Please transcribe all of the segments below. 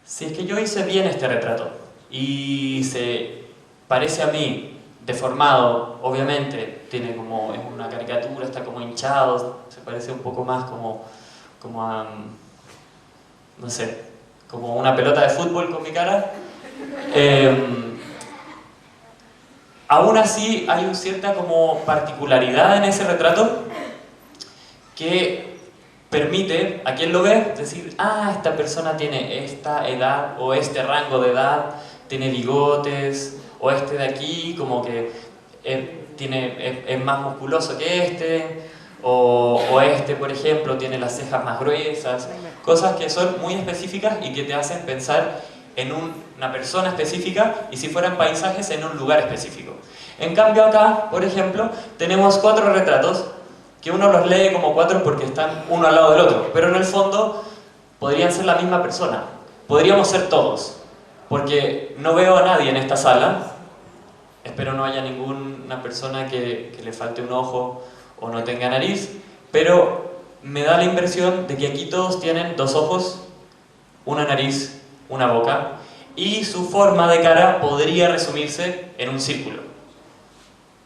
Si es que yo hice bien este retrato y se parece a mí, deformado, obviamente, tiene como, es una caricatura, está como hinchado, se parece un poco más como a, no sé, como una pelota de fútbol con mi cara. Aún así hay una cierta como particularidad en ese retrato que permite a quien lo ve decir, ah, esta persona tiene esta edad o este rango de edad, tiene bigotes, o este de aquí como que es más musculoso que este, o este, por ejemplo, tiene las cejas más gruesas, cosas que son muy específicas y que te hacen pensar en una persona específica y si fueran paisajes en un lugar específico. En cambio acá, por ejemplo, tenemos 4 retratos que uno los lee como 4 porque están uno al lado del otro, pero en el fondo podrían ser la misma persona, podríamos ser todos, porque no veo a nadie en esta sala, espero no haya ninguna persona que le falte un ojo o no tenga nariz, pero me da la impresión de que aquí todos tienen 2 ojos, una nariz, una boca, y su forma de cara podría resumirse en un círculo.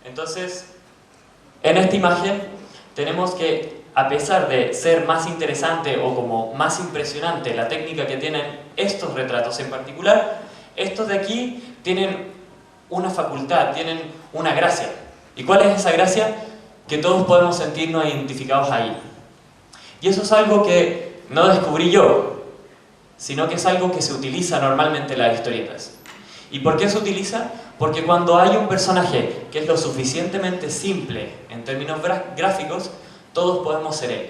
Entonces, en esta imagen tenemos que, a pesar de ser más interesante o como más impresionante la técnica que tienen estos retratos en particular, estos de aquí tienen una facultad, tienen una gracia. ¿Y cuál es esa gracia? Que todos podemos sentirnos identificados ahí. Y eso es algo que no descubrí yo, sino que es algo que se utiliza normalmente en las historietas. ¿Y por qué se utiliza? Porque cuando hay un personaje que es lo suficientemente simple en términos gráficos, todos podemos ser él.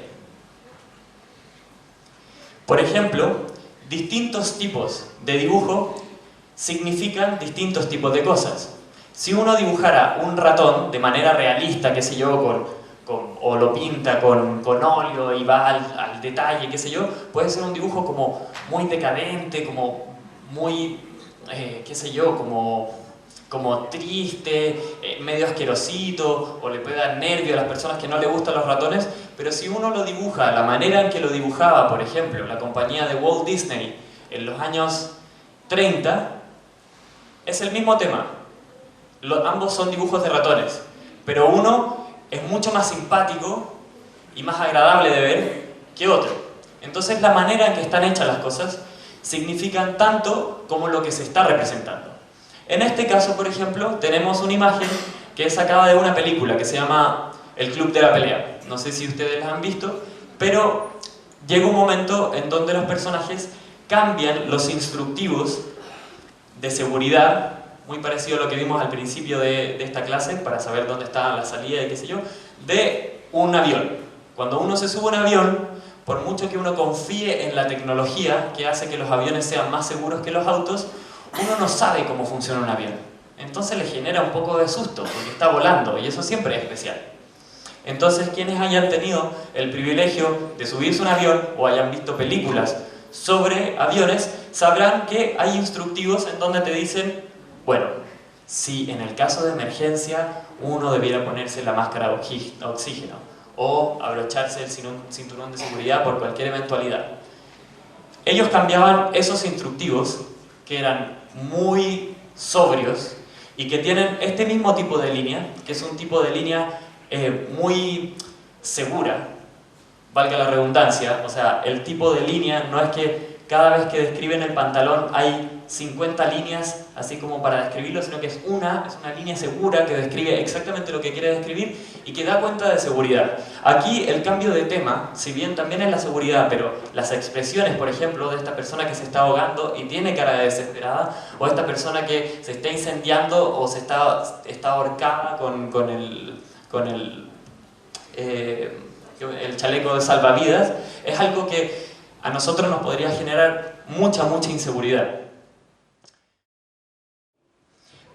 Por ejemplo, distintos tipos de dibujo significan distintos tipos de cosas. Si uno dibujara un ratón de manera realista, qué sé yo, o lo pinta con óleo y va al detalle, qué sé yo, puede ser un dibujo como muy decadente, como muy, qué sé yo, como triste, medio asquerosito, o le puede dar nervio a las personas que no le gustan los ratones, pero si uno lo dibuja, la manera en que lo dibujaba, por ejemplo, la compañía de Walt Disney en los años 30, es el mismo tema. Ambos son dibujos de ratones, pero uno es mucho más simpático y más agradable de ver que otro. Entonces la manera en que están hechas las cosas significan tanto como lo que se está representando. En este caso, por ejemplo, tenemos una imagen que es sacada de una película que se llama El Club de la Pelea. No sé si ustedes la han visto, pero llega un momento en donde los personajes cambian los instructivos de seguridad, muy parecido a lo que vimos al principio de esta clase, para saber dónde está la salida y qué sé yo, de un avión. Cuando uno se sube a un avión, por mucho que uno confíe en la tecnología que hace que los aviones sean más seguros que los autos, uno no sabe cómo funciona un avión. Entonces le genera un poco de susto, porque está volando, y eso siempre es especial. Entonces, quienes hayan tenido el privilegio de subirse a un avión, o hayan visto películas sobre aviones, sabrán que hay instructivos en donde te dicen, bueno, si en el caso de emergencia uno debiera ponerse la máscara de oxígeno, o abrocharse el cinturón de seguridad por cualquier eventualidad. Ellos cambiaban esos instructivos, que eran muy sobrios y que tienen este mismo tipo de línea, que es un tipo de línea muy segura, valga la redundancia, o sea, el tipo de línea no es que cada vez que describen el pantalón hay 50 líneas así como para describirlo, sino que es una línea segura que describe exactamente lo que quiere describir y que da cuenta de seguridad. Aquí el cambio de tema, si bien también es la seguridad, pero las expresiones, por ejemplo, de esta persona que se está ahogando y tiene cara de desesperada, o esta persona que se está incendiando o está ahorcada con el chaleco de salvavidas, es algo que a nosotros nos podría generar mucha inseguridad.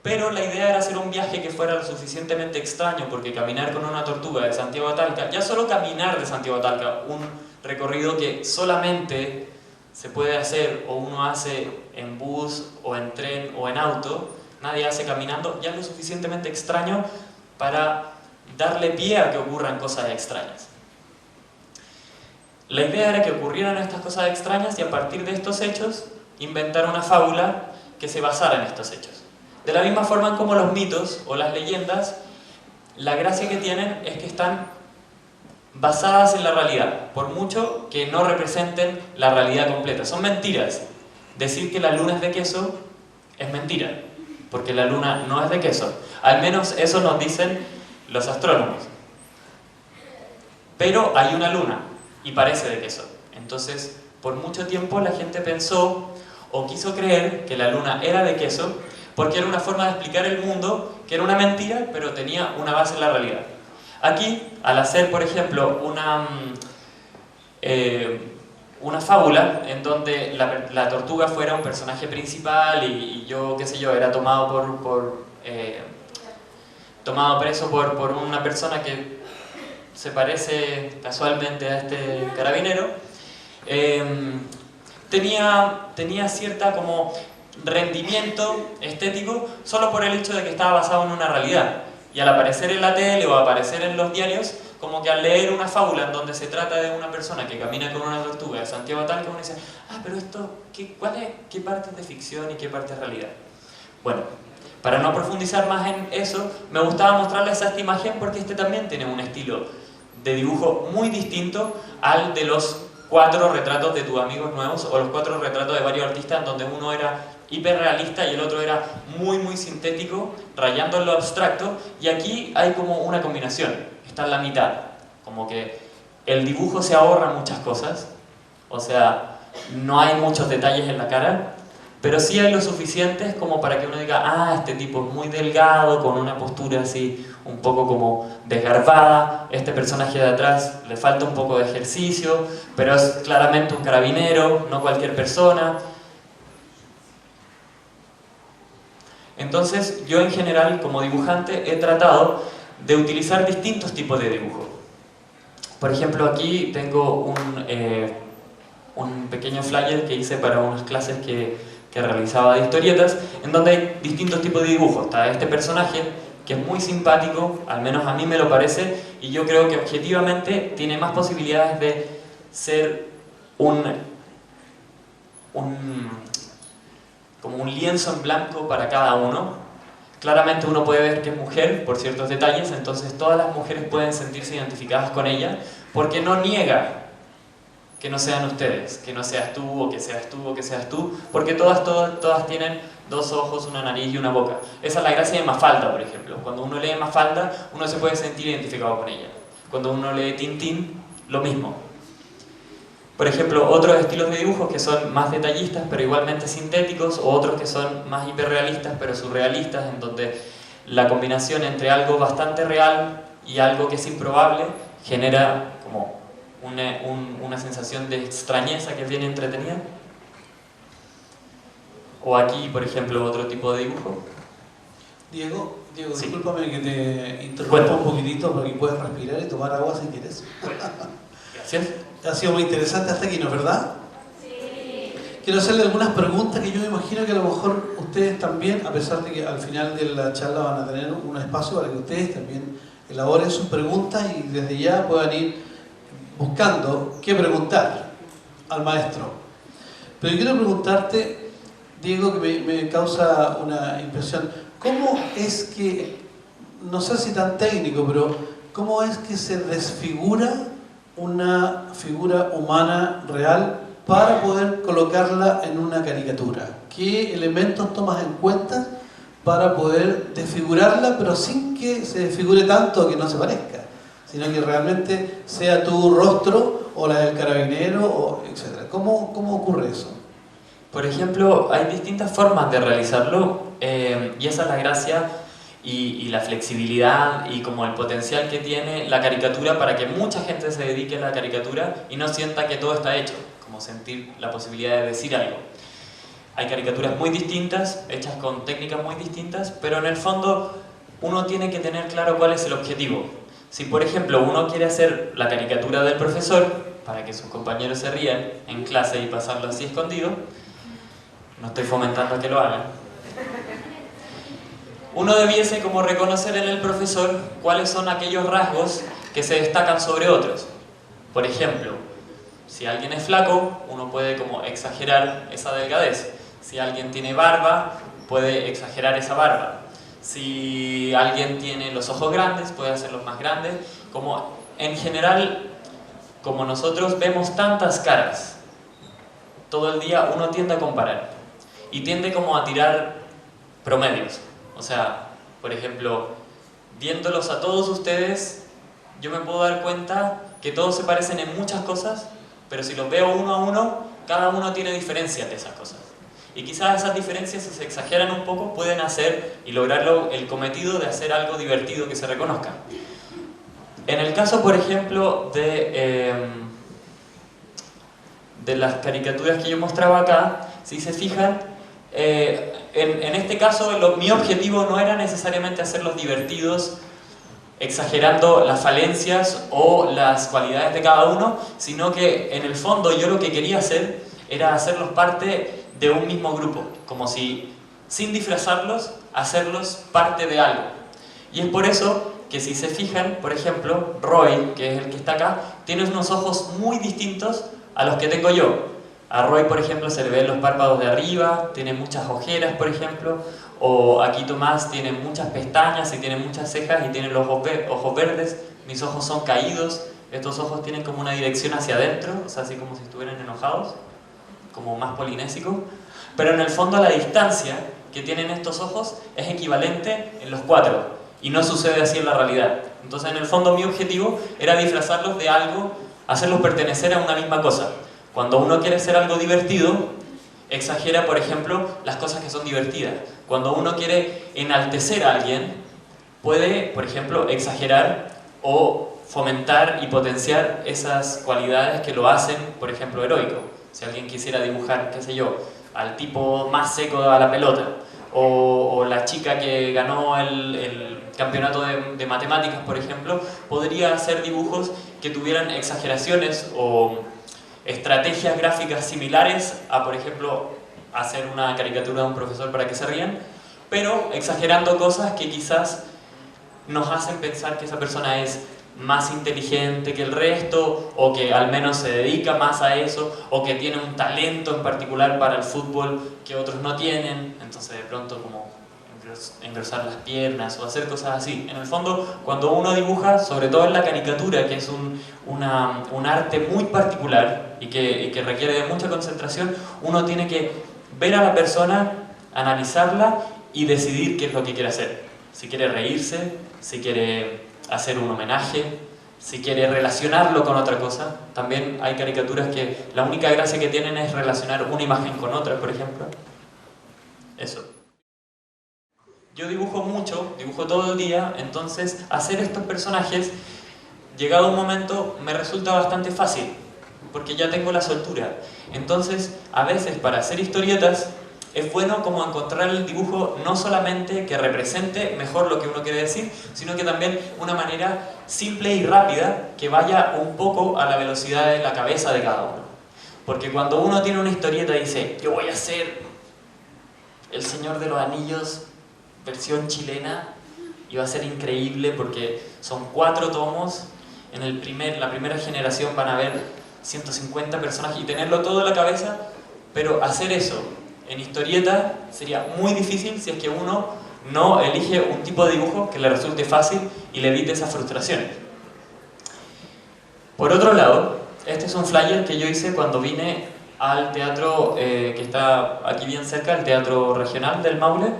Pero la idea era hacer un viaje que fuera lo suficientemente extraño, porque caminar con una tortuga de Santiago a Talca, ya solo caminar de Santiago a Talca, un recorrido que solamente se puede hacer o uno hace en bus o en tren o en auto, nadie hace caminando, ya es lo suficientemente extraño para darle pie a que ocurran cosas extrañas. La idea era que ocurrieran estas cosas extrañas y a partir de estos hechos inventar una fábula que se basara en estos hechos. De la misma forma en como los mitos o las leyendas, la gracia que tienen es que están basadas en la realidad, por mucho que no representen la realidad completa. Son mentiras. Decir que la luna es de queso es mentira, porque la luna no es de queso. Al menos eso nos dicen los astrónomos. Pero hay una luna y parece de queso. Entonces, por mucho tiempo la gente pensó o quiso creer que la luna era de queso porque era una forma de explicar el mundo que era una mentira, pero tenía una base en la realidad. Aquí, al hacer, por ejemplo, una fábula en donde la tortuga fuera un personaje principal y yo, qué sé yo, era tomado tomado preso por una persona que se parece casualmente a este carabinero, tenía cierta como rendimiento estético solo por el hecho de que estaba basado en una realidad. Y al aparecer en la tele o aparecer en los diarios, como que al leer una fábula en donde se trata de una persona que camina con una tortuga de Santiago tal, que uno dice, pero esto, ¿qué parte es de ficción y qué parte es realidad? Bueno, para no profundizar más en eso, me gustaba mostrarles esta imagen porque este también tiene un estilo de dibujo muy distinto al de los 4 retratos de tus amigos nuevos o los 4 retratos de varios artistas en donde uno era hiperrealista y el otro era muy sintético, rayando en lo abstracto, y aquí hay como una combinación, está en la mitad, como que el dibujo se ahorra muchas cosas, o sea, no hay muchos detalles en la cara, pero sí hay lo suficientes como para que uno diga, este tipo es muy delgado, con una postura así un poco como desgarbada, este personaje de atrás le falta un poco de ejercicio, pero es claramente un carabinero, no cualquier persona. Entonces, yo en general, como dibujante, he tratado de utilizar distintos tipos de dibujo. Por ejemplo, aquí tengo un pequeño flyer que hice para unas clases que realizaba de historietas, en donde hay distintos tipos de dibujos. Está este personaje, que es muy simpático, al menos a mí me lo parece, y yo creo que objetivamente tiene más posibilidades de ser como un lienzo en blanco para cada uno. Claramente uno puede ver que es mujer por ciertos detalles, entonces todas las mujeres pueden sentirse identificadas con ella, porque no niega que no sean ustedes, que no seas tú, o que seas tú, o que seas tú, porque todas tienen 2 ojos, una nariz y una boca. Esa es la gracia de Mafalda, por ejemplo. Cuando uno lee Mafalda, uno se puede sentir identificado con ella. Cuando uno lee Tintín, lo mismo. Por ejemplo, otros estilos de dibujos que son más detallistas, pero igualmente sintéticos, o otros que son más hiperrealistas, pero surrealistas, en donde la combinación entre algo bastante real y algo que es improbable genera como una sensación de extrañeza que es bien entretenida. O aquí, por ejemplo, otro tipo de dibujo. Diego, Sí. discúlpame que te interrumpa un poquitito, porque puedes respirar y tomar agua si quieres. Gracias. Ha sido muy interesante hasta aquí, ¿no es verdad? Sí. Quiero hacerle algunas preguntas que yo me imagino que a lo mejor ustedes también, a pesar de que al final de la charla van a tener un espacio para que ustedes también elaboren sus preguntas y desde ya puedan ir buscando qué preguntar al maestro. Pero yo quiero preguntarte, Diego, que me causa una impresión, ¿cómo es que, no sé si tan técnico, pero cómo es que se desfigura una figura humana real para poder colocarla en una caricatura? ¿Qué elementos tomas en cuenta para poder desfigurarla, pero sin que se desfigure tanto que no se parezca, sino que realmente sea tu rostro o la del carabinero, etc.? ¿Cómo ocurre eso? Por ejemplo, hay distintas formas de realizarlo, y esa es la gracia y la flexibilidad y como el potencial que tiene la caricatura para que mucha gente se dedique a la caricatura y no sienta que todo está hecho, como sentir la posibilidad de decir algo. Hay caricaturas muy distintas, hechas con técnicas muy distintas, pero en el fondo uno tiene que tener claro cuál es el objetivo. Si por ejemplo uno quiere hacer la caricatura del profesor, para que sus compañeros se rían en clase y pasarlo así escondido, no estoy fomentando que lo hagan, uno debiese como reconocer en el profesor cuáles son aquellos rasgos que se destacan sobre otros. Por ejemplo, Si alguien es flaco, uno puede como exagerar esa delgadez. Si alguien tiene barba, puede exagerar esa barba. Si alguien tiene los ojos grandes, puede hacerlos más grandes. Como en general, como nosotros vemos tantas caras, todo el día uno tiende a comparar. Y tiende como a tirar promedios. O sea, por ejemplo, viéndolos a todos ustedes, yo me puedo dar cuenta que todos se parecen en muchas cosas, pero si los veo uno a uno, cada uno tiene diferencias de esas cosas. Y quizás esas diferencias, si se exageran un poco, pueden hacer y lograr el cometido de hacer algo divertido que se reconozca. En el caso, por ejemplo, de las caricaturas que yo mostraba acá, si se fijan, en este caso mi objetivo no era necesariamente hacerlos divertidos, exagerando las falencias o las cualidades de cada uno, sino que en el fondo yo lo que quería hacer era hacerlos parte de un mismo grupo, como si, sin disfrazarlos, hacerlos parte de algo. Y es por eso que si se fijan, por ejemplo, Roy, que es el que está acá, tiene unos ojos muy distintos a los que tengo yo. A Roy, por ejemplo, se le ven los párpados de arriba, tiene muchas ojeras, por ejemplo, o aquí Tomás tiene muchas pestañas y tiene muchas cejas y tiene los ojos verdes. Mis ojos son caídos, estos ojos tienen como una dirección hacia adentro, o sea, así como si estuvieran enojados, como más polinésico, pero en el fondo la distancia que tienen estos ojos es equivalente en los cuatro, y no sucede así en la realidad. Entonces, en el fondo, mi objetivo era disfrazarlos de algo, hacerlos pertenecer a una misma cosa. Cuando uno quiere hacer algo divertido, exagera, por ejemplo, las cosas que son divertidas. Cuando uno quiere enaltecer a alguien, puede, por ejemplo, exagerar o fomentar y potenciar esas cualidades que lo hacen, por ejemplo, heroico. Si alguien quisiera dibujar, qué sé yo, al tipo más seco a la pelota, o la chica que ganó el campeonato de matemáticas, por ejemplo, podría hacer dibujos que tuvieran exageraciones o estrategias gráficas similares a, por ejemplo, hacer una caricatura de un profesor para que se rían, pero exagerando cosas que quizás nos hacen pensar que esa persona es más inteligente que el resto, o que al menos se dedica más a eso, o que tiene un talento en particular para el fútbol que otros no tienen, entonces de pronto como engrosar las piernas o hacer cosas así. En el fondo, cuando uno dibuja, sobre todo en la caricatura, que es un arte muy particular y que requiere de mucha concentración, uno tiene que ver a la persona, analizarla y decidir qué es lo que quiere hacer. Si quiere reírse, si quiere hacer un homenaje, si quiere relacionarlo con otra cosa. También hay caricaturas que la única gracia que tienen es relacionar una imagen con otra, por ejemplo. Eso. Yo dibujo mucho, dibujo todo el día, entonces hacer estos personajes, llegado un momento, me resulta bastante fácil, porque ya tengo la soltura. Entonces, a veces para hacer historietas, es bueno como encontrar el dibujo no solamente que represente mejor lo que uno quiere decir, sino que también una manera simple y rápida que vaya un poco a la velocidad de la cabeza de cada uno. Porque cuando uno tiene una historieta y dice, yo voy a hacer El Señor de los Anillos versión chilena, y va a ser increíble porque son 4 tomos, en la primera generación van a haber 150 personajes y tenerlo todo en la cabeza, pero hacer eso en historieta sería muy difícil si es que uno no elige un tipo de dibujo que le resulte fácil y le evite esas frustraciones. Por otro lado, este es un flyer que yo hice cuando vine al teatro que está aquí bien cerca, el Teatro Regional del Maule,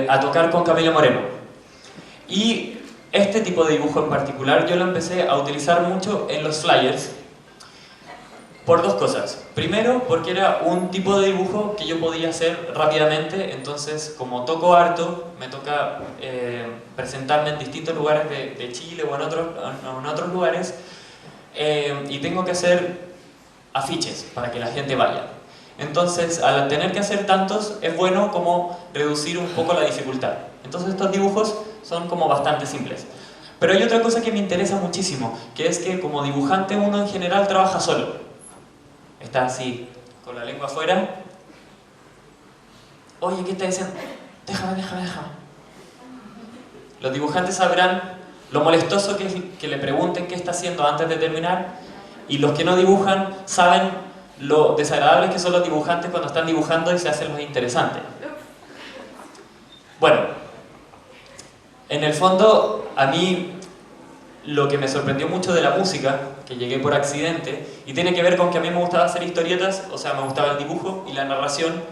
a tocar con Camilo Moreno. Y este tipo de dibujo en particular yo lo empecé a utilizar mucho en los flyers por 2 cosas. Primero, porque era un tipo de dibujo que yo podía hacer rápidamente, entonces como toco harto, me toca presentarme en distintos lugares de Chile o en otros lugares, y tengo que hacer afiches para que la gente vaya. Entonces, al tener que hacer tantos, es bueno como reducir un poco la dificultad. Entonces estos dibujos son como bastante simples. Pero hay otra cosa que me interesa muchísimo, que es que como dibujante uno en general trabaja solo. Está así, con la lengua afuera. Oye, ¿qué está diciendo? Déjame. Los dibujantes sabrán lo molestoso que es que le pregunten qué está haciendo antes de terminar, Y los que no dibujan saben lo desagradables que son los dibujantes cuando están dibujando y se hacen los interesantes. Bueno, en el fondo, a mí lo que me sorprendió mucho de la música, que llegué por accidente, y tiene que ver con que a mí me gustaba hacer historietas, o sea, me gustaba el dibujo y la narración,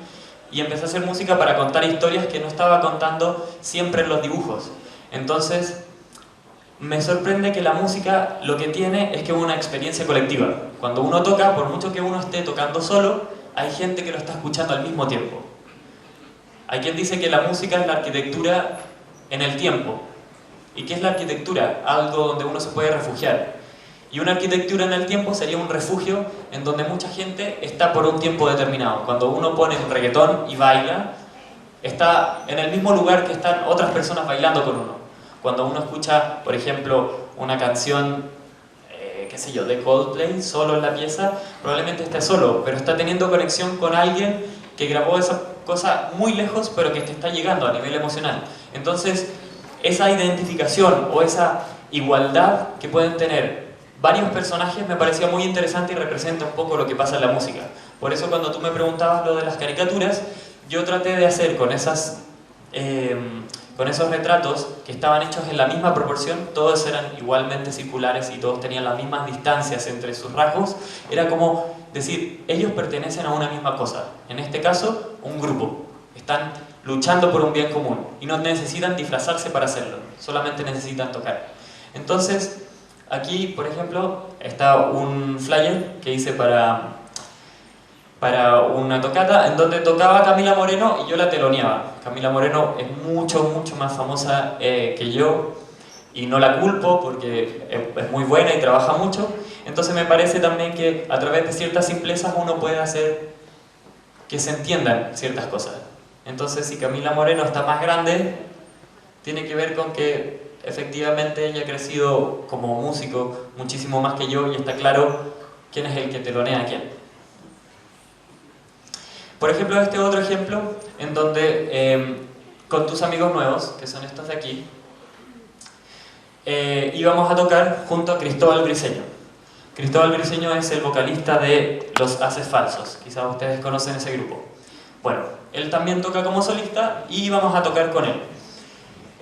y empecé a hacer música para contar historias que no estaba contando siempre en los dibujos. Entonces, me sorprende que la música lo que tiene es que es una experiencia colectiva. Cuando uno toca, por mucho que uno esté tocando solo, hay gente que lo está escuchando al mismo tiempo. Hay quien dice que la música es la arquitectura en el tiempo. ¿Y qué es la arquitectura? Algo donde uno se puede refugiar. Y una arquitectura en el tiempo sería un refugio en donde mucha gente está por un tiempo determinado. Cuando uno pone un reggaetón y baila, está en el mismo lugar que están otras personas bailando con uno. Cuando uno escucha, por ejemplo, una canción, qué sé yo, de Coldplay, solo en la pieza, probablemente esté solo, pero está teniendo conexión con alguien que grabó esa cosa muy lejos, pero que te está llegando a nivel emocional. Entonces, esa identificación o esa igualdad que pueden tener varios personajes me parecía muy interesante y representa un poco lo que pasa en la música. Por eso cuando tú me preguntabas lo de las caricaturas, yo traté de hacer con esos retratos que estaban hechos en la misma proporción, todos eran igualmente circulares y todos tenían las mismas distancias entre sus rasgos, era como decir, ellos pertenecen a una misma cosa, en este caso, un grupo, están luchando por un bien común y no necesitan disfrazarse para hacerlo, solamente necesitan tocar. Entonces, aquí, por ejemplo, está un flyer que hice para una tocata en donde tocaba Camila Moreno y yo la teloneaba. Camila Moreno es mucho más famosa que yo y no la culpo porque es muy buena y trabaja mucho. Entonces me parece también que a través de ciertas simplezas uno puede hacer que se entiendan ciertas cosas. Entonces si Camila Moreno está más grande, tiene que ver con que efectivamente ella ha crecido como músico muchísimo más que yo y está claro quién es el que telonea a quién. Por ejemplo, este otro ejemplo, en donde con tus amigos nuevos, que son estos de aquí, íbamos a tocar junto a Cristóbal Briseño. Cristóbal Briseño es el vocalista de Los Haces Falsos, quizás ustedes conocen ese grupo. Bueno, él también toca como solista y íbamos a tocar con él.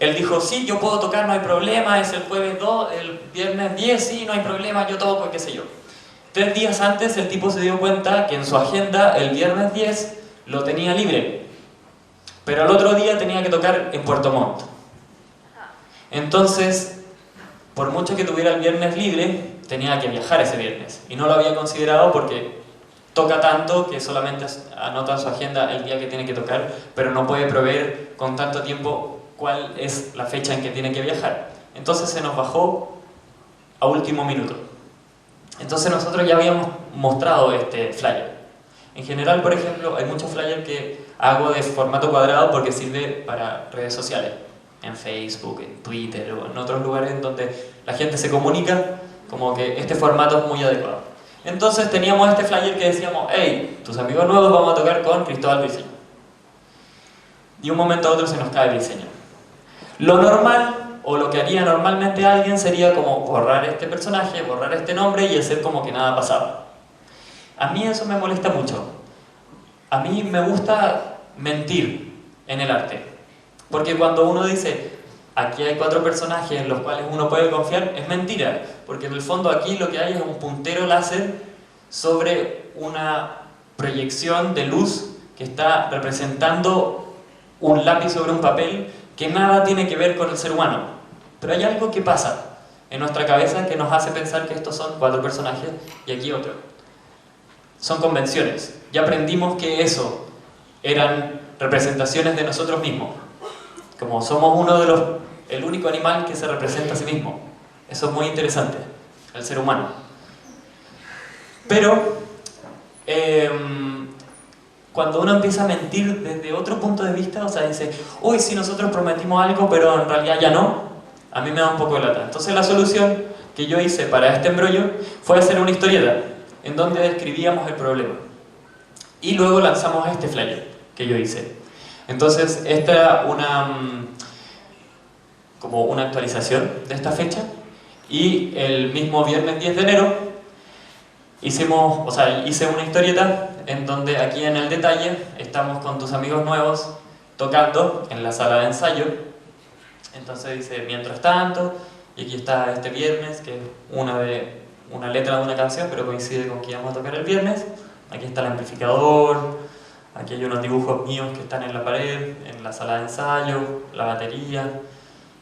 Él dijo, sí, yo puedo tocar, no hay problema, es el jueves 2, el viernes 10, sí, no hay problema, yo toco, qué sé yo. 3 días antes el tipo se dio cuenta que en su agenda el viernes 10 lo tenía libre, pero al otro día tenía que tocar en Puerto Montt. Entonces, por mucho que tuviera el viernes libre, tenía que viajar ese viernes y no lo había considerado porque toca tanto que solamente anota en su agenda el día que tiene que tocar, pero no puede prever con tanto tiempo cuál es la fecha en que tiene que viajar. Entonces se nos bajó a último minuto. Entonces nosotros ya habíamos mostrado este flyer. En general, por ejemplo, hay muchos flyers que hago de formato cuadrado porque sirve para redes sociales. En Facebook, en Twitter o en otros lugares en donde la gente se comunica, como que este formato es muy adecuado. Entonces teníamos este flyer que decíamos, hey, tus amigos nuevos vamos a tocar con Cristóbal Briseño. Y un momento a otro se nos cae Briseño. Lo normal, o lo que haría normalmente alguien, sería como borrar este personaje, borrar este nombre y hacer como que nada pasaba. A mí eso me molesta mucho. A mí me gusta mentir en el arte. Porque cuando uno dice, aquí hay 4 personajes en los cuales uno puede confiar, es mentira. Porque en el fondo aquí lo que hay es un puntero láser sobre una proyección de luz que está representando un lápiz sobre un papel que nada tiene que ver con el ser humano. Pero hay algo que pasa en nuestra cabeza que nos hace pensar que estos son 4 personajes y aquí otro. Son convenciones. Ya aprendimos que eso eran representaciones de nosotros mismos. Como somos el único animal que se representa a sí mismo. Eso es muy interesante, el ser humano. Pero, cuando uno empieza a mentir desde otro punto de vista, o sea, dice, uy, sí, nosotros prometimos algo, pero en realidad ya no, a mí me da un poco de lata. Entonces la solución que yo hice para este embrollo fue hacer una historieta, en donde describíamos el problema. Y luego lanzamos este flyer que yo hice. Entonces, esta era como una actualización de esta fecha. Y el mismo viernes 10 de enero hice una historieta en donde aquí en el detalle estamos con tus amigos nuevos tocando en la sala de ensayo. Entonces dice, mientras tanto, y aquí está este viernes, que es una letra de una canción, pero coincide con que íbamos a tocar el viernes. Aquí está el amplificador, aquí hay unos dibujos míos que están en la pared, en la sala de ensayo, la batería.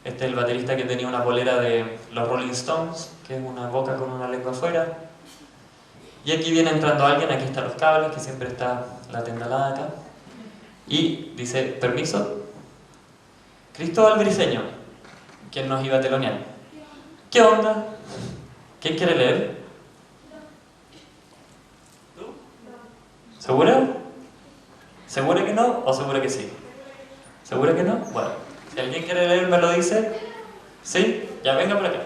Este es el baterista que tenía una polera de los Rolling Stones, que es una boca con una lengua afuera. Y aquí viene entrando alguien, aquí están los cables, que siempre está la tendalada acá. Y dice, permiso, Cristóbal Briseño, quien nos iba a telonear. ¿Qué onda? ¿Quién quiere leer? ¿Tú? ¿Segura? ¿Segura que no o segura que sí? ¿Segura que no? Bueno, si alguien quiere leer me lo dice. ¿Sí? Ya venga por acá.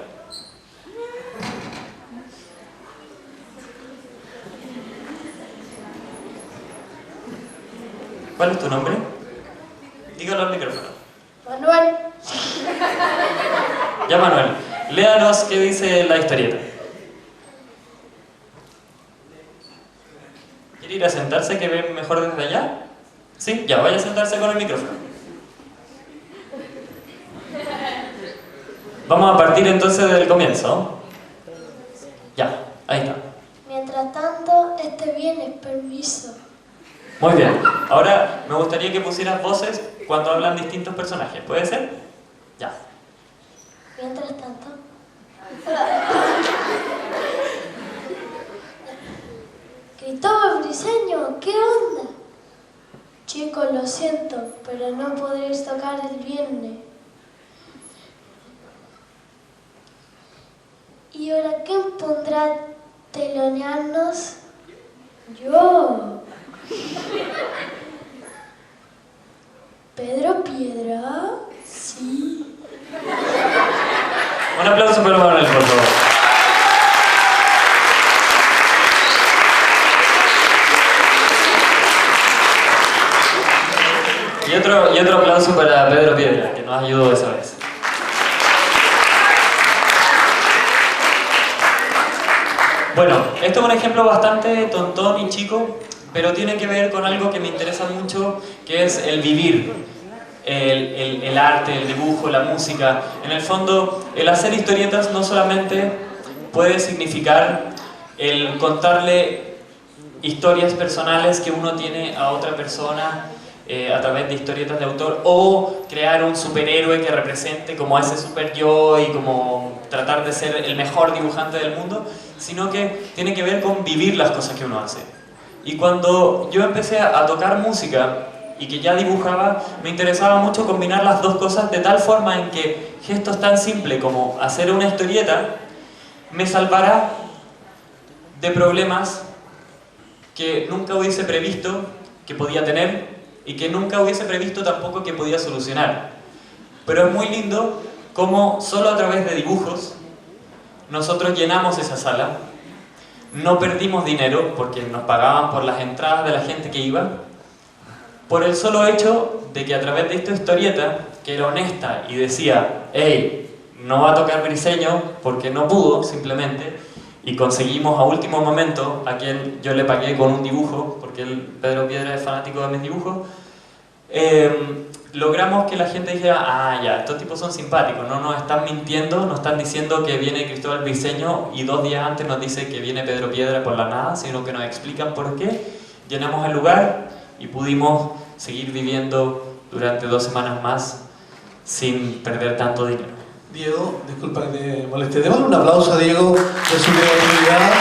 ¿Cuál es tu nombre? Dígalo al micrófono. Manuel. Ya, Manuel, léanos qué dice la historieta. ¿Quiere ir a sentarse que ve mejor desde allá? Sí, ya, vaya a sentarse con el micrófono. Vamos a partir entonces del comienzo. Ya, ahí está. Mientras tanto, este viene, permiso. Muy bien. Ahora me gustaría que pusieras voces cuando hablan distintos personajes. ¿Puede ser? Ya. Mientras tanto. Cristóbal Briseño, ¿qué onda? Chicos, lo siento, pero no podréis tocar el viernes. ¿Y ahora quién pondrá a telonearnos? Yo. ¿Pedro Piedra? Sí. Un aplauso para Manuel, por favor. Y otro aplauso para Pedro Piedra, que nos ayudó esa vez. Bueno, esto es un ejemplo bastante tontón y chico, pero tiene que ver con algo que me interesa mucho, que es el vivir, el arte, el dibujo, la música. En el fondo, el hacer historietas no solamente puede significar el contarle historias personales que uno tiene a otra persona a través de historietas de autor, o crear un superhéroe que represente como ese super yo y como tratar de ser el mejor dibujante del mundo, sino que tiene que ver con vivir las cosas que uno hace. Y cuando yo empecé a tocar música y que ya dibujaba, me interesaba mucho combinar las dos cosas de tal forma en que gestos tan simples como hacer una historieta me salvará de problemas que nunca hubiese previsto que podía tener y que nunca hubiese previsto tampoco que podía solucionar. Pero es muy lindo cómo solo a través de dibujos nosotros llenamos esa sala, no perdimos dinero porque nos pagaban por las entradas de la gente que iba, por el solo hecho de que a través de esta historieta, que era honesta y decía, hey, no va a tocar Briseño porque no pudo simplemente, y conseguimos a último momento a quien yo le pagué con un dibujo, porque Pedro Piedra es fanático de mis dibujos, logramos que la gente dijera, ah, ya, estos tipos son simpáticos, no nos están mintiendo, no están diciendo que viene Cristóbal Briseño y 2 días antes nos dice que viene Pedro Piedra por la nada, sino que nos explican por qué. Llenamos el lugar y pudimos seguir viviendo durante 2 semanas más sin perder tanto dinero. Diego, disculpa que te moleste. Démosle un aplauso a Diego de su creatividad,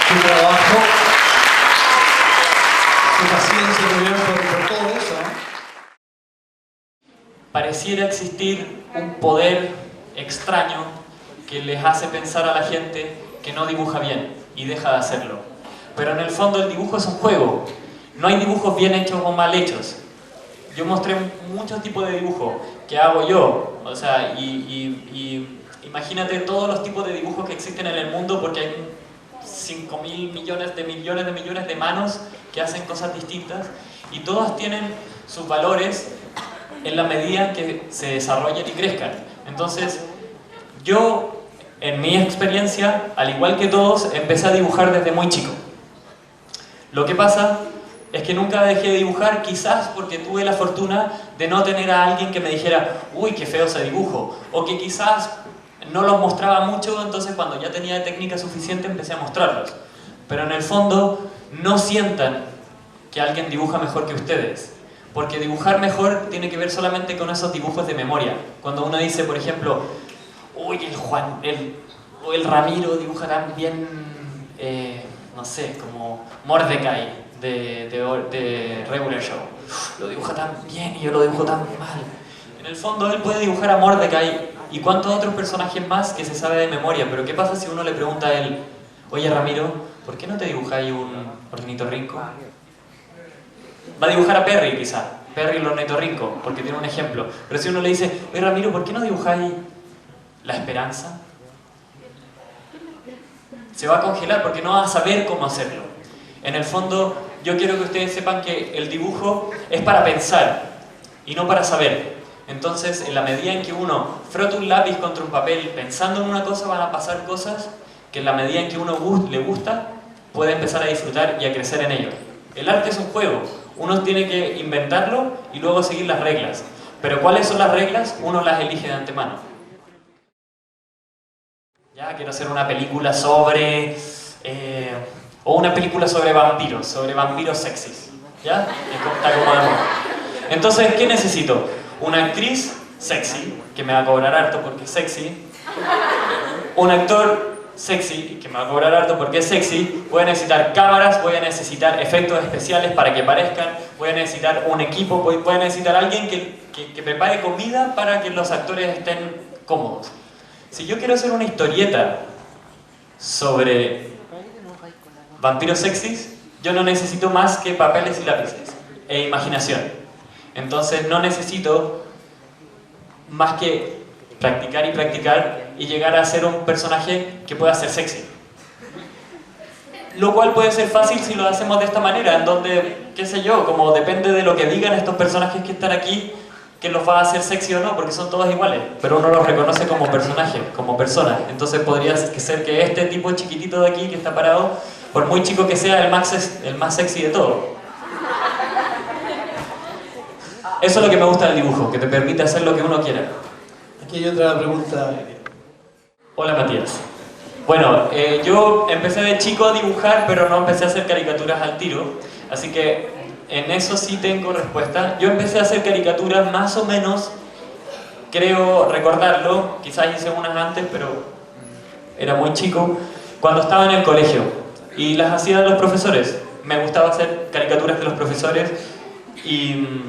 su trabajo, su paciencia también por todo eso, ¿no? Pareciera existir un poder extraño que les hace pensar a la gente que no dibuja bien y deja de hacerlo. Pero en el fondo el dibujo es un juego. No hay dibujos bien hechos o mal hechos. Yo mostré muchos tipos de dibujos que hago yo. O sea, imagínate todos los tipos de dibujos que existen en el mundo, porque hay 5.000 millones de manos que hacen cosas distintas y todas tienen sus valores en la medida que se desarrollen y crezcan. Entonces, yo En mi experiencia, al igual que todos, empecé a dibujar desde muy chico. Lo que pasa es que nunca dejé de dibujar, quizás porque tuve la fortuna de no tener a alguien que me dijera uy, qué feo ese dibujo, o que quizás no los mostraba mucho, entonces cuando ya tenía técnica suficiente empecé a mostrarlos. Pero en el fondo, no sientan que alguien dibuja mejor que ustedes, porque dibujar mejor tiene que ver solamente con esos dibujos de memoria. Cuando uno dice, por ejemplo, uy, el Ramiro dibuja tan bien, no sé, como Mordecai de Regular Show. Lo dibuja tan bien y yo lo dibujo tan mal. En el fondo él puede dibujar a Mordecai y cuántos otros personajes más que se sabe de memoria, pero ¿qué pasa si uno le pregunta a él, oye Ramiro, ¿por qué no te dibujáis un ornitorrinco? Va a dibujar a Perry quizá, Perry el ornitorrinco, porque tiene un ejemplo. Pero si uno le dice, oye Ramiro, ¿por qué no dibujáis la esperanza? Se va a congelar porque no va a saber cómo hacerlo. En el fondo, yo quiero que ustedes sepan que el dibujo es para pensar y no para saber. Entonces, en la medida en que uno frota un lápiz contra un papel pensando en una cosa, van a pasar cosas que en la medida en que uno le gusta, puede empezar a disfrutar y a crecer en ello. El arte es un juego. Uno tiene que inventarlo y luego seguir las reglas. Pero ¿cuáles son las reglas? Uno las elige de antemano. Ya, quiero hacer una película sobre... o una película sobre vampiros sexys. ¿Ya? Está como de moda. Entonces, ¿qué necesito? Una actriz sexy, que me va a cobrar harto porque es sexy. Un actor sexy, que me va a cobrar harto porque es sexy. Voy a necesitar cámaras, voy a necesitar efectos especiales para que parezcan. Voy a necesitar un equipo, voy a necesitar alguien que prepare comida para que los actores estén cómodos. Si yo quiero hacer una historieta sobre vampiros sexys, yo no necesito más que papeles y lápices e imaginación. Entonces no necesito más que practicar y practicar y llegar a ser un personaje que pueda ser sexy. Lo cual puede ser fácil si lo hacemos de esta manera, en donde, qué sé yo, como depende de lo que digan estos personajes que están aquí, que los va a hacer sexy o no, porque son todos iguales, pero uno los reconoce como personaje, como persona. Entonces podría ser que este tipo chiquitito de aquí que está parado, por muy chico que sea, el más sexy de todo. Eso es lo que me gusta del dibujo, que te permite hacer lo que uno quiera. Aquí hay otra pregunta. Hola Matías. Bueno, yo empecé de chico a dibujar, pero no empecé a hacer caricaturas al tiro, así que en eso sí tengo respuesta. Yo empecé a hacer caricaturas más o menos, creo recordarlo, quizás hice unas antes, pero era muy chico, cuando estaba en el colegio y las hacía de los profesores. Me gustaba hacer caricaturas de los profesores y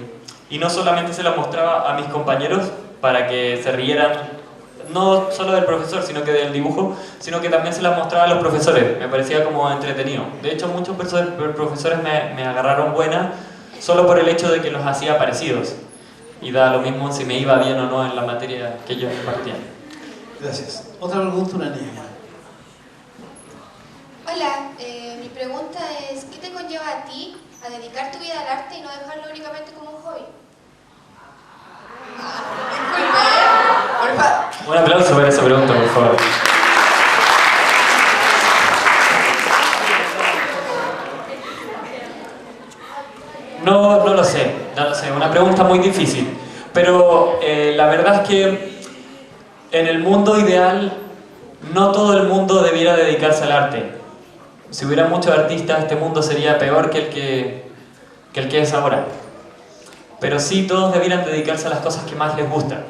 no solamente se las mostraba a mis compañeros para que se rieran, no solo del profesor, sino que del dibujo, sino que también se las mostraba a los profesores. Me parecía como entretenido. De hecho, muchos profesores me agarraron buena solo por el hecho de que los hacía parecidos. Y da lo mismo si me iba bien o no en la materia que ellos impartían. Gracias. Otra pregunta, una niña. Hola, mi pregunta es, ¿qué te conlleva a ti a dedicar tu vida al arte y no dejarlo únicamente como un hobby? Un aplauso para esa pregunta, por favor. No lo sé, una pregunta muy difícil. Pero la verdad es que en el mundo ideal no todo el mundo debiera dedicarse al arte. Si hubiera muchos artistas, este mundo sería peor que el que es ahora. Pero sí todos debieran dedicarse a las cosas que más les gustan.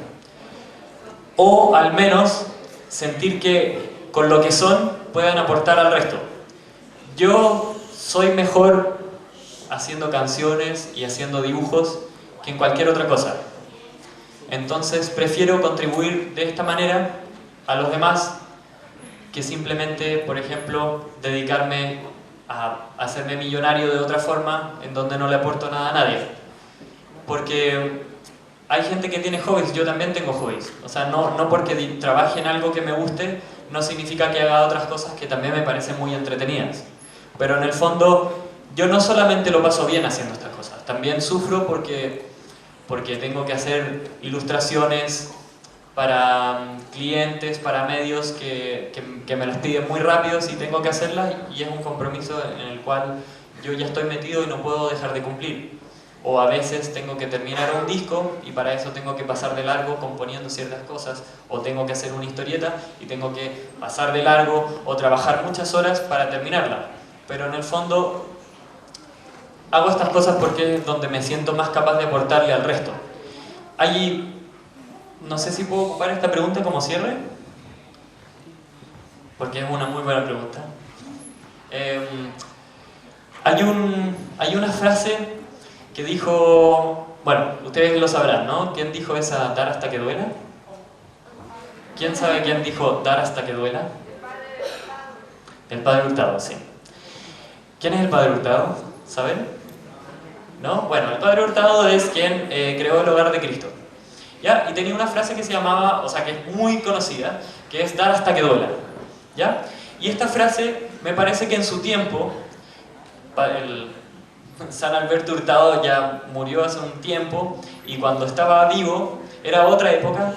O al menos sentir que con lo que son puedan aportar al resto. Yo soy mejor haciendo canciones y haciendo dibujos que en cualquier otra cosa. Entonces prefiero contribuir de esta manera a los demás que simplemente, por ejemplo, dedicarme a hacerme millonario de otra forma en donde no le aporto nada a nadie. Porque hay gente que tiene hobbies, yo también tengo hobbies. O sea, no porque trabaje en algo que me guste, no significa que haga otras cosas que también me parecen muy entretenidas. Pero en el fondo, yo no solamente lo paso bien haciendo estas cosas, también sufro porque tengo que hacer ilustraciones para clientes, para medios que me las piden muy rápido si tengo que hacerlas, y es un compromiso en el cual yo ya estoy metido y no puedo dejar de cumplir. O a veces tengo que terminar un disco y para eso tengo que pasar de largo componiendo ciertas cosas, o tengo que hacer una historieta y tengo que pasar de largo o trabajar muchas horas para terminarla. Pero en el fondo hago estas cosas porque es donde me siento más capaz de aportarle al resto. No sé si puedo ocupar esta pregunta como cierre, porque es una muy buena pregunta. Hay una frase que dijo, bueno, ustedes lo sabrán, ¿no? ¿Quién dijo esa dar hasta que duela? ¿Quién sabe quién dijo dar hasta que duela? El Padre Hurtado, sí. ¿Quién es el Padre Hurtado? ¿Saben? ¿No? Bueno, el Padre Hurtado es quien creó el Hogar de Cristo. ¿Ya? Y tenía una frase que se llamaba, o sea, que es muy conocida, que es dar hasta que duela. ¿Ya? Y esta frase, me parece que en su tiempo, el San Alberto Hurtado ya murió hace un tiempo, y cuando estaba vivo era otra época,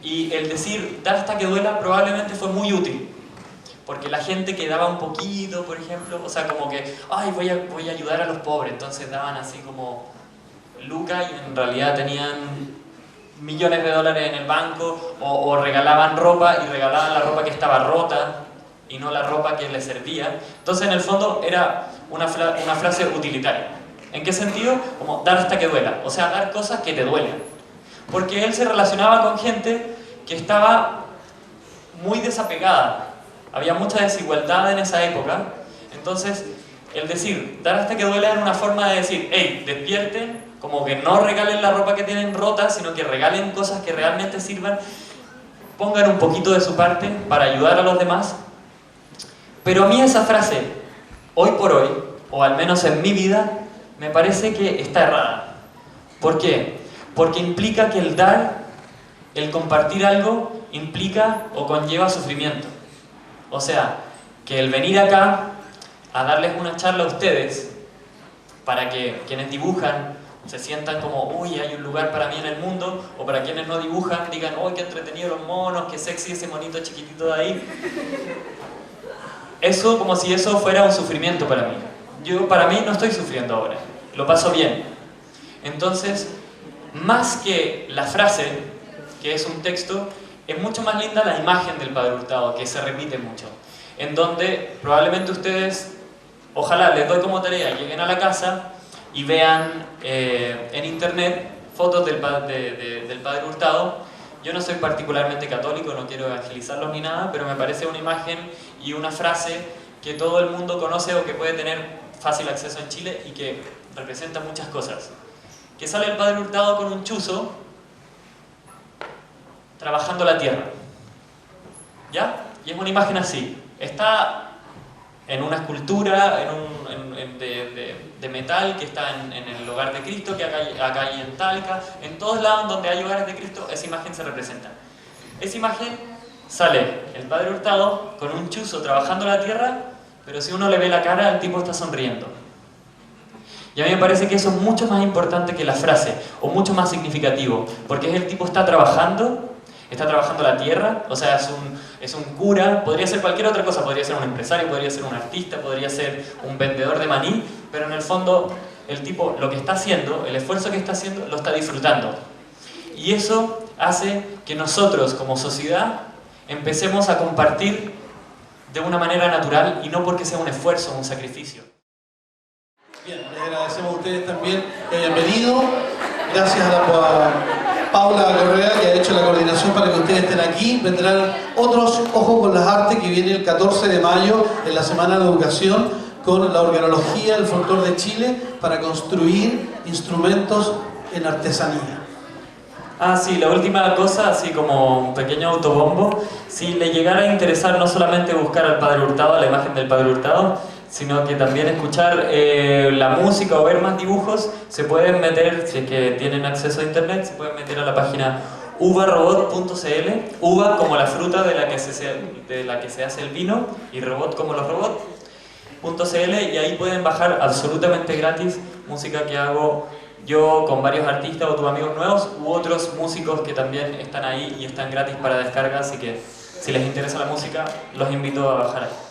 y el decir dar hasta que duela probablemente fue muy útil, porque la gente que daba un poquito, por ejemplo, o sea, como que, ay, voy a ayudar a los pobres, entonces daban así como lucas y en realidad tenían millones de dólares en el banco, o regalaban ropa y regalaban la ropa que estaba rota y no la ropa que les servía. Entonces en el fondo era una frase utilitaria. ¿En qué sentido? Como dar hasta que duela, o sea, dar cosas que te duelen. Porque él se relacionaba con gente que estaba muy desapegada, había mucha desigualdad en esa época. Entonces el decir dar hasta que duela era una forma de decir, hey, despierten, como que no regalen la ropa que tienen rota, sino que regalen cosas que realmente sirvan, pongan un poquito de su parte para ayudar a los demás. Pero a mí esa frase, hoy por hoy, o al menos en mi vida, me parece que está errada. ¿Por qué? Porque implica que el dar, el compartir algo, implica o conlleva sufrimiento. O sea, que el venir acá a darles una charla a ustedes, para que quienes dibujan se sientan como, uy, hay un lugar para mí en el mundo, o para quienes no dibujan, digan, uy, qué entretenido los monos, qué sexy ese monito chiquitito de ahí. Eso, como si eso fuera un sufrimiento para mí. Yo, para mí, no estoy sufriendo ahora, lo paso bien. Entonces, más que la frase, que es un texto, es mucho más linda la imagen del Padre Hurtado, que se repite mucho, en donde probablemente ustedes, ojalá les doy como tarea, lleguen a la casa y vean en internet fotos del Padre Hurtado. Yo no soy particularmente católico, no quiero evangelizarlos ni nada, pero me parece una imagen y una frase que todo el mundo conoce o que puede tener fácil acceso en Chile y que representa muchas cosas. Que sale el Padre Hurtado con un chuzo trabajando la tierra. ¿Ya? Y es una imagen así. Está en una escultura de metal que está en el Hogar de Cristo, que acá hay en Talca, en todos lados donde hay hogares de Cristo, esa imagen se representa. Esa imagen sale el Padre Hurtado con un chuzo trabajando la tierra, pero si uno le ve la cara, el tipo está sonriendo. Y a mí me parece que eso es mucho más importante que la frase, o mucho más significativo, porque el tipo está trabajando la tierra, o sea, es un cura, podría ser cualquier otra cosa, podría ser un empresario, podría ser un artista, podría ser un vendedor de maní, pero en el fondo el tipo lo que está haciendo, el esfuerzo que está haciendo, lo está disfrutando. Y eso hace que nosotros como sociedad empecemos a compartir de una manera natural y no porque sea un esfuerzo o un sacrificio. Bien, les agradecemos a ustedes también que hayan venido. Gracias a Paula Correa, que ha hecho la coordinación para que ustedes estén aquí. Vendrán otros Ojo con las Artes, que viene el 14 de mayo en la Semana de Educación, con la organología, el folclore de Chile, para construir instrumentos en artesanía. Ah, sí, la última cosa, así como un pequeño autobombo. Si le llegara a interesar no solamente buscar al Padre Hurtado, la imagen del Padre Hurtado, sino que también escuchar la música o ver más dibujos, se pueden meter, si es que tienen acceso a internet, se pueden meter a la página uvarobot.cl, uva como la fruta de la que se hace el vino y robot como los robots.cl, y ahí pueden bajar absolutamente gratis música que hago yo con varios artistas o tus amigos nuevos u otros músicos que también están ahí y están gratis para descarga, así que si les interesa la música, los invito a bajar ahí.